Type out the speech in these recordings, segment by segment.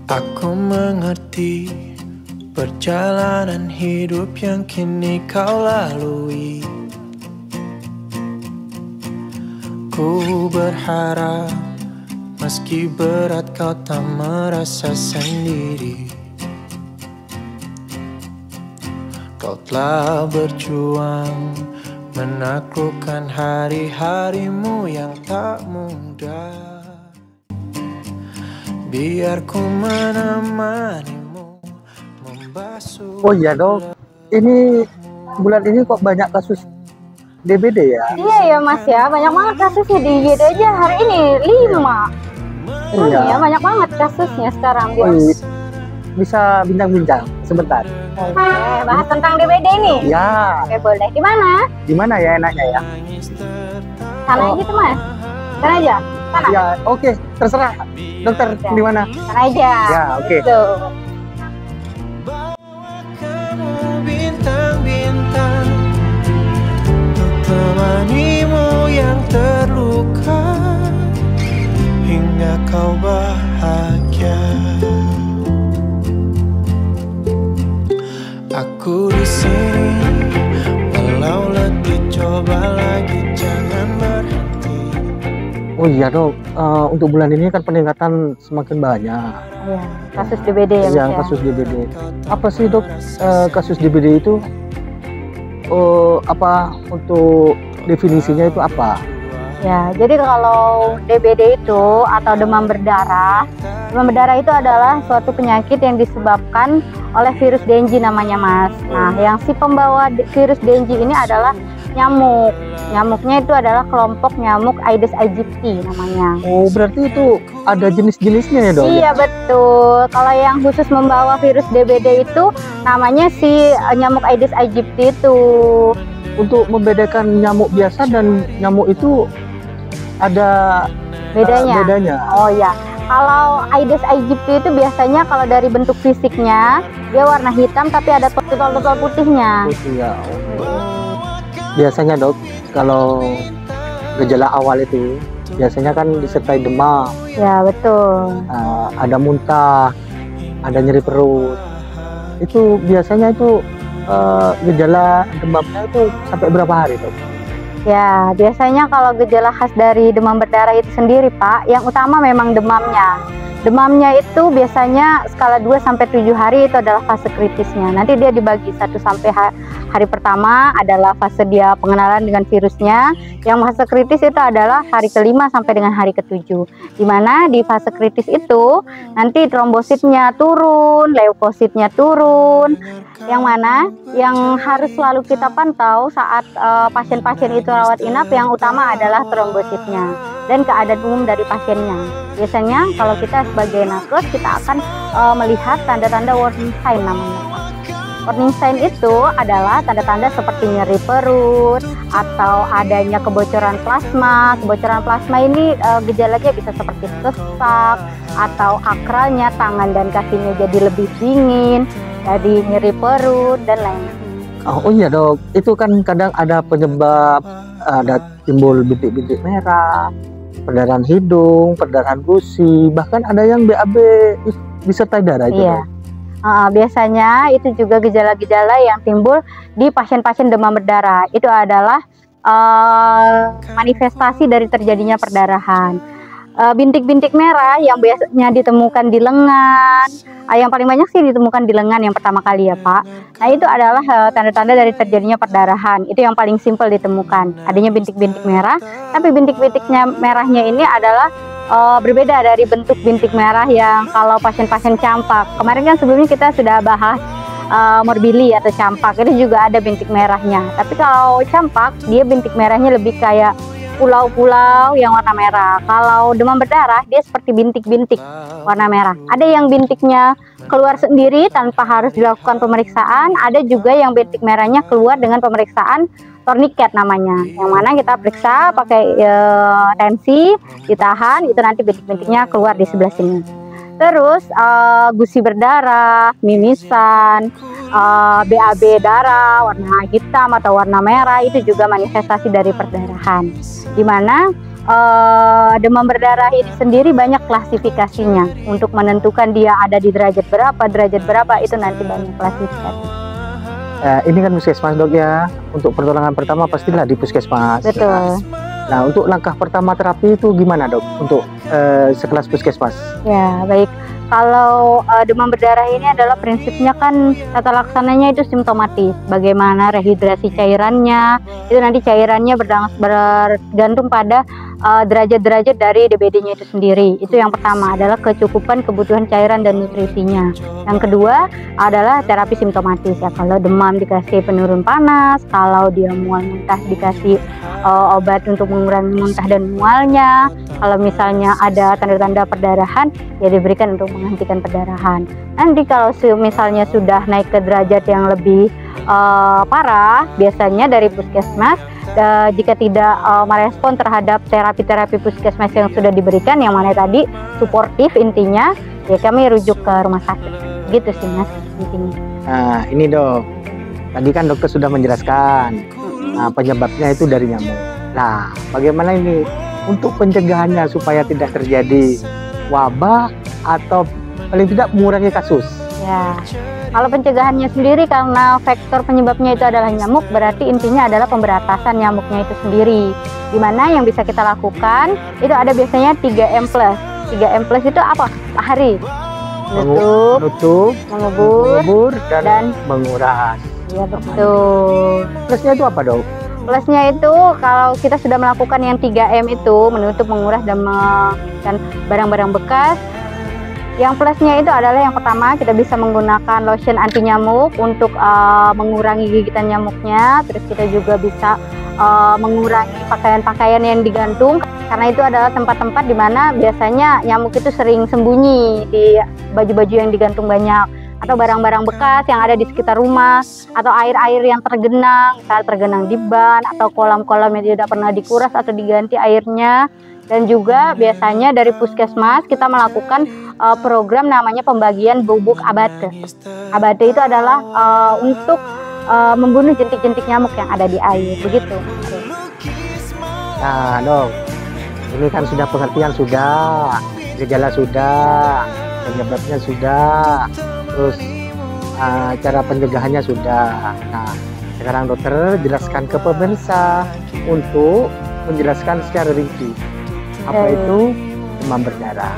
Aku mengerti perjalanan hidup yang kini kau lalui. Ku berharap meski berat kau tak merasa sendiri. Kau telah berjuang menaklukkan hari-harimu yang tak mudah. Biar ku menemanimu membasuh. Oh iya dok, ini bulan ini kok banyak kasus DBD ya? Iya ya mas ya, banyak banget kasusnya di IGD aja hari ini 5. Iya. Ya banyak banget kasusnya sekarang. Oh, iya. Bisa bincang-bincang sebentar? Oke, bahas tentang DBD ini? Ya. Oke boleh. Di mana? Di mana ya enaknya ya? Sana aja tuh mas. Sana aja. Sana. Ya oke, terserah. Dokter Ya. di mana? Sana aja. Ya oke. Tuh. Bintang-bintang untuk temanimu yang terluka hingga kau bahagia. Aku di sini walau letih, coba lagi jangan berhenti. Oh iya dok, untuk bulan ini kan peningkatan semakin banyak. Iya, kasus DBD ya mas Ya, ya. kasus DBD. Apa sih dok kasus DBD itu? Apa untuk definisinya itu apa? Ya, jadi kalau DBD itu atau demam berdarah itu adalah suatu penyakit yang disebabkan oleh virus Dengue namanya mas. Nah, yang si pembawa virus Dengue ini adalah nyamuk. Nyamuknya itu adalah kelompok nyamuk Aedes aegypti namanya. Oh berarti itu ada jenis-jenisnya ya dok? Iya betul. Kalau yang khusus membawa virus DBD itu namanya si nyamuk Aedes aegypti itu. Untuk membedakan nyamuk biasa dan nyamuk itu ada Bedanya. Oh ya. Kalau Aedes aegypti itu biasanya kalau dari bentuk fisiknya dia warna hitam tapi ada totol-totol putihnya. Putih ya. Biasanya dok, kalau gejala awal itu biasanya kan disertai demam, Ya betul. ada muntah, ada nyeri perut. Itu biasanya itu gejala demamnya itu sampai berapa hari dok? Ya biasanya kalau gejala khas dari demam berdarah itu sendiri Pak, yang utama memang demamnya. Demamnya itu biasanya skala 2-7 hari itu adalah fase kritisnya. Nanti dia dibagi 1 sampai hari pertama adalah fase dia pengenalan dengan virusnya. Yang fase kritis itu adalah hari ke-5 sampai dengan hari ke-7. Dimana di fase kritis itu nanti trombositnya turun, leukositnya turun. Yang mana yang harus selalu kita pantau saat pasien-pasien itu rawat inap, yang utama adalah trombositnya dan keadaan umum dari pasiennya. Biasanya kalau kita sebagai nakes kita akan melihat tanda-tanda warning sign namanya. Warning sign itu adalah tanda-tanda seperti nyeri perut atau adanya kebocoran plasma. Kebocoran plasma ini gejalanya bisa seperti sesak atau akralnya tangan dan kakinya jadi lebih dingin, jadi nyeri perut dan lain-lain. Oh iya dok, itu kan kadang ada penyebab, ada timbul bintik-bintik merah, perdarahan hidung, perdarahan gusi, bahkan ada yang BAB disertai darah itu. Iya. Biasanya itu juga gejala-gejala yang timbul di pasien-pasien demam berdarah. Itu adalah manifestasi dari terjadinya perdarahan. Bintik-bintik merah yang biasanya ditemukan di lengan, yang paling banyak sih ditemukan di lengan yang pertama kali ya Pak. Nah itu adalah tanda-tanda dari terjadinya perdarahan. Itu yang paling simpel ditemukan, adanya bintik-bintik merah. Tapi bintik-bintiknya merahnya ini adalah berbeda dari bentuk bintik merah yang kalau pasien-pasien campak. Kemarin kan sebelumnya kita sudah bahas morbili atau campak, itu juga ada bintik merahnya. Tapi kalau campak dia bintik merahnya lebih kayak pulau-pulau yang warna merah. Kalau demam berdarah dia seperti bintik-bintik warna merah. Ada yang bintiknya keluar sendiri tanpa harus dilakukan pemeriksaan, ada juga yang bintik merahnya keluar dengan pemeriksaan torniket namanya, yang mana kita periksa pakai tensi, ditahan, itu nanti bintik-bintiknya keluar di sebelah sini. Terus gusi berdarah, mimisan, BAB darah warna hitam atau warna merah, itu juga manifestasi dari perdarahan. Dimana demam berdarah ini sendiri banyak klasifikasinya. Untuk menentukan dia ada di derajat berapa itu nanti banyak klasifikasi. Ini kan puskesmas dok ya. Untuk pertolongan pertama pastilah di puskesmas. Betul. Nah untuk langkah pertama terapi itu gimana dok? Untuk sekelas puskesmas? Ya baik. Kalau demam berdarah ini adalah prinsipnya kan tata laksananya itu simptomatis. Bagaimana rehidrasi cairannya, itu nanti cairannya bergantung pada derajat-derajat dari DBD-nya itu sendiri. Itu yang pertama adalah kecukupan kebutuhan cairan dan nutrisinya. Yang kedua adalah terapi simptomatis ya. Kalau demam dikasih penurun panas, kalau dia mual muntah dikasih obat untuk mengurangi muntah dan mualnya. Kalau misalnya ada tanda-tanda perdarahan ya diberikan untuk menghentikan perdarahan. Nanti kalau misalnya sudah naik ke derajat yang lebih parah, biasanya dari puskesmas jika tidak merespon terhadap terapi-terapi puskesmas yang sudah diberikan, yang mana tadi suportif intinya, ya kami rujuk ke rumah sakit. Gitu sih mas intinya. Nah ini dok, tadi kan dokter sudah menjelaskan penyebabnya itu dari nyamuk. Nah bagaimana ini untuk pencegahannya supaya tidak terjadi wabah atau paling tidak mengurangi kasus? Ya, kalau pencegahannya sendiri karena faktor penyebabnya itu adalah nyamuk, berarti intinya adalah pemberantasan nyamuknya itu sendiri. Dimana yang bisa kita lakukan itu ada biasanya 3M+. 3M+ itu apa? Pak Hari? Menutup, mengubur, dan menguras. Iya betul. Plusnya itu apa dok? Plusnya itu kalau kita sudah melakukan yang 3M itu, menutup, menguras, dan barang-barang bekas. Yang plusnya itu adalah yang pertama kita bisa menggunakan lotion anti nyamuk untuk mengurangi gigitan nyamuknya. Terus kita juga bisa mengurangi pakaian-pakaian yang digantung, karena itu adalah tempat-tempat di mana biasanya nyamuk itu sering sembunyi di baju-baju yang digantung banyak, atau barang-barang bekas yang ada di sekitar rumah, atau air-air yang tergenang, misalnya tergenang di ban atau kolam-kolam yang tidak pernah dikuras atau diganti airnya. Dan juga biasanya dari puskesmas kita melakukan program namanya pembagian bubuk abate. Abate itu adalah untuk membunuh jentik-jentik nyamuk yang ada di air, begitu. Nah dok, ini kan sudah pengertian sudah, gejala sudah, penyebabnya sudah, terus cara pencegahannya sudah. Nah sekarang dokter jelaskan ke pemirsa untuk menjelaskan secara rinci apa itu demam berdarah.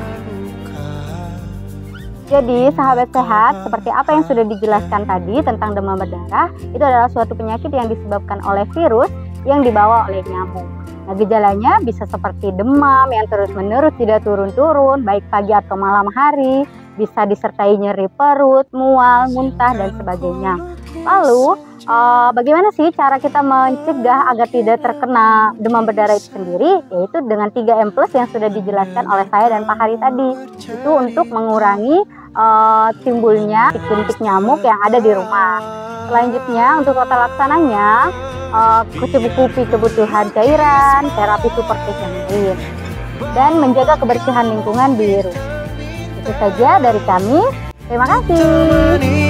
Jadi sahabat sehat, seperti apa yang sudah dijelaskan tadi tentang demam berdarah, itu adalah suatu penyakit yang disebabkan oleh virus yang dibawa oleh nyamuk. Nah, gejalanya bisa seperti demam yang terus-menerus tidak turun-turun, baik pagi atau malam hari, bisa disertai nyeri perut, mual, muntah, dan sebagainya. Lalu, bagaimana sih cara kita mencegah agar tidak terkena demam berdarah itu sendiri? Yaitu dengan 3M+ yang sudah dijelaskan oleh saya dan Pak Hari tadi. Itu untuk mengurangi timbulnya jentik nyamuk yang ada di rumah. Selanjutnya, untuk tata laksananya, mencukupi kebutuhan cairan, terapi suportif yang lain, dan menjaga kebersihan lingkungan di rumah. Itu saja dari kami. Terima kasih.